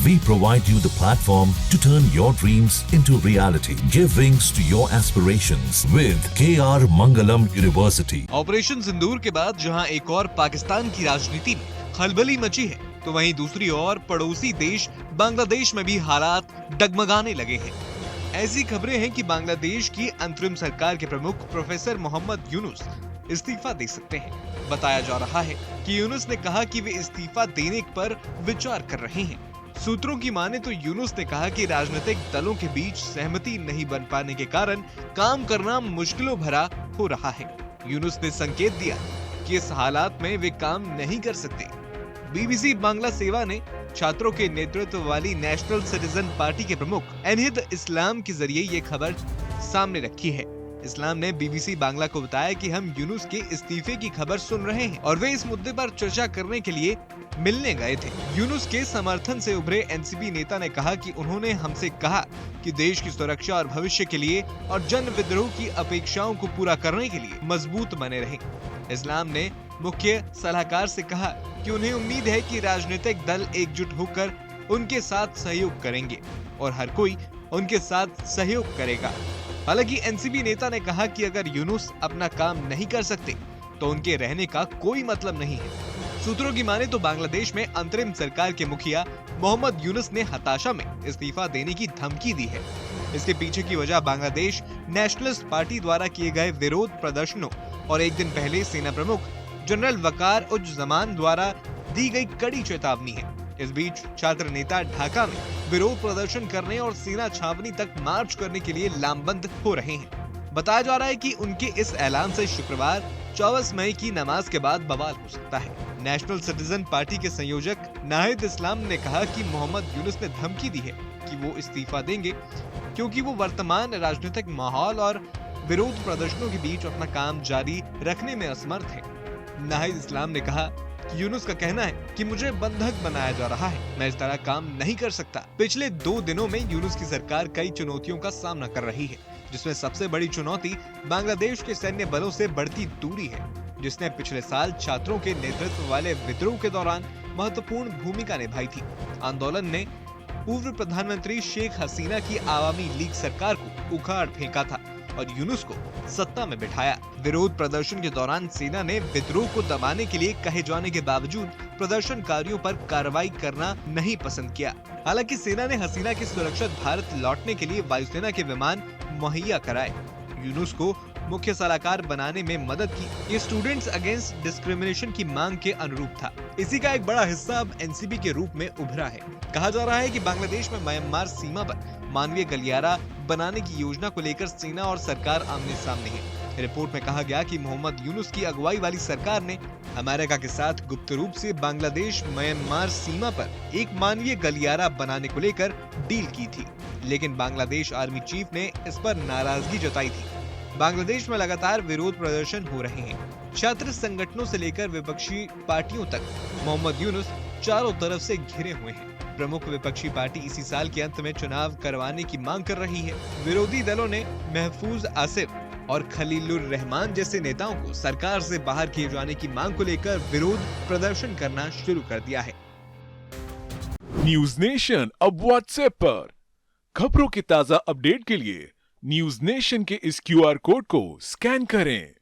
We provide you the platform to turn your dreams into reality. Give wings to your aspirations with KR Mangalam University. Operation Sindoor के बाद जहां एक और पाकिस्तान की राजनीति में खलबली मची है, तो वहीं दूसरी ओर पड़ोसी देश बांग्लादेश में भी हालात डगमगाने लगे हैं। ऐसी खबरें हैं कि बांग्लादेश की अंतरिम सरकार के प्रमुख प्रोफेसर मोहम्मद यूनुस इस्तीफा दे सकते हैं। बताया जा रहा है कि यूनुस ने कहा कि वे इस्तीफा देने पर विचार कर रहे हैं। सूत्रों की माने तो यूनुस ने कहा कि राजनीतिक दलों के बीच सहमति नहीं बन पाने के कारण काम करना मुश्किलों भरा हो रहा है। यूनुस ने संकेत दिया कि इस हालात में वे काम नहीं कर सकते। बीबीसी बांग्ला सेवा ने छात्रों के नेतृत्व वाली नेशनल सिटीजन पार्टी के प्रमुख एनहिद इस्लाम के जरिए ये खबर सामने रखी है। इस्लाम ने बीबीसी बांग्ला को बताया कि हम यूनुस के इस्तीफे की खबर सुन रहे हैं और वे इस मुद्दे पर चर्चा करने के लिए मिलने गए थे। यूनुस के समर्थन से उभरे एनसीपी नेता ने कहा कि उन्होंने हमसे कहा कि देश की सुरक्षा और भविष्य के लिए और जन विद्रोह की अपेक्षाओं को पूरा करने के लिए मजबूत बने रहें। इस्लाम ने मुख्य सलाहकार से कहा कि उन्हें उम्मीद है कि राजनीतिक दल एकजुट होकर उनके साथ सहयोग करेंगे और हर कोई उनके साथ सहयोग करेगा। हालांकि एनसीपी नेता ने कहा कि अगर यूनुस अपना काम नहीं कर सकते तो उनके रहने का कोई मतलब नहीं है। सूत्रों की माने तो बांग्लादेश में अंतरिम सरकार के मुखिया मोहम्मद यूनुस ने हताशा में इस्तीफा देने की धमकी दी है। इसके पीछे की वजह बांग्लादेश नेशनलिस्ट पार्टी द्वारा किए गए विरोध प्रदर्शनों और एक दिन पहले सेना प्रमुख जनरल वकार उज जमान द्वारा दी गई कड़ी चेतावनी है। इस बीच छात्र नेता ढाका में विरोध प्रदर्शन करने और सेना छावनी तक मार्च करने के लिए लामबंद हो रहे हैं। बताया जा रहा है कि उनके इस ऐलान से शुक्रवार 24 मई की नमाज के बाद बवाल हो सकता है। नेशनल सिटीजन पार्टी के संयोजक नाहिद इस्लाम ने कहा कि मोहम्मद यूनुस ने धमकी दी है कि वो इस्तीफा देंगे क्योंकि वो वर्तमान राजनीतिक माहौल और विरोध प्रदर्शनों के बीच अपना काम जारी रखने में असमर्थ है। नाहिद इस्लाम ने कहा कि यूनुस का कहना है कि मुझे बंधक बनाया जा रहा है, मैं इस तरह काम नहीं कर सकता। पिछले 2 दिनों में यूनुस की सरकार कई चुनौतियों का सामना कर रही है, जिसमें सबसे बड़ी चुनौती बांग्लादेश के सैन्य बलों से बढ़ती दूरी है, जिसने पिछले साल छात्रों के नेतृत्व वाले विद्रोह के दौरान महत्वपूर्ण भूमिका निभाई थी। आंदोलन ने पूर्व प्रधानमंत्री शेख हसीना की आवामी लीग सरकार को उखाड़ फेंका था और यूनुस को सत्ता में बिठाया। विरोध प्रदर्शन के दौरान सेना ने विद्रोह को दबाने के लिए कहे जाने के बावजूद प्रदर्शनकारियों पर कार्रवाई करना नहीं पसंद किया। हालांकि सेना ने हसीना के सुरक्षित भारत लौटने के लिए वायुसेना के विमान मुहैया कराए। यूनुस को मुख्य सलाहकार बनाने में मदद की। ये स्टूडेंट्स अगेंस्ट डिस्क्रिमिनेशन की मांग के अनुरूप था। इसी का एक बड़ा हिस्सा अब एनसीपी के रूप में उभरा है। कहा जा रहा है कि बांग्लादेश में म्यांमार सीमा पर मानवीय गलियारा बनाने की योजना को लेकर सेना और सरकार आमने सामने है। रिपोर्ट में कहा गया कि मोहम्मद यूनुस की अगुवाई वाली सरकार ने अमेरिका के साथ गुप्त रूप से बांग्लादेश म्यांमार सीमा पर एक मानवीय गलियारा बनाने को लेकर डील की थी, लेकिन बांग्लादेश आर्मी चीफ ने इस पर नाराजगी जताई थी। बांग्लादेश में लगातार विरोध प्रदर्शन हो रहे हैं। छात्र संगठनों से लेकर विपक्षी पार्टियों तक मोहम्मद यूनुस चारों तरफ से घिरे हुए हैं। प्रमुख विपक्षी पार्टी इसी साल के अंत में चुनाव करवाने की मांग कर रही है। विरोधी दलों ने महफूज आसिफ और खलीलुर रहमान जैसे नेताओं को सरकार से बाहर किए जाने की मांग को लेकर विरोध प्रदर्शन करना शुरू कर दिया है। न्यूज नेशन अब व्हाट्सएप पर खबरों के ताजा अपडेट के लिए न्यूज नेशन के इस QR कोड को स्कैन करें।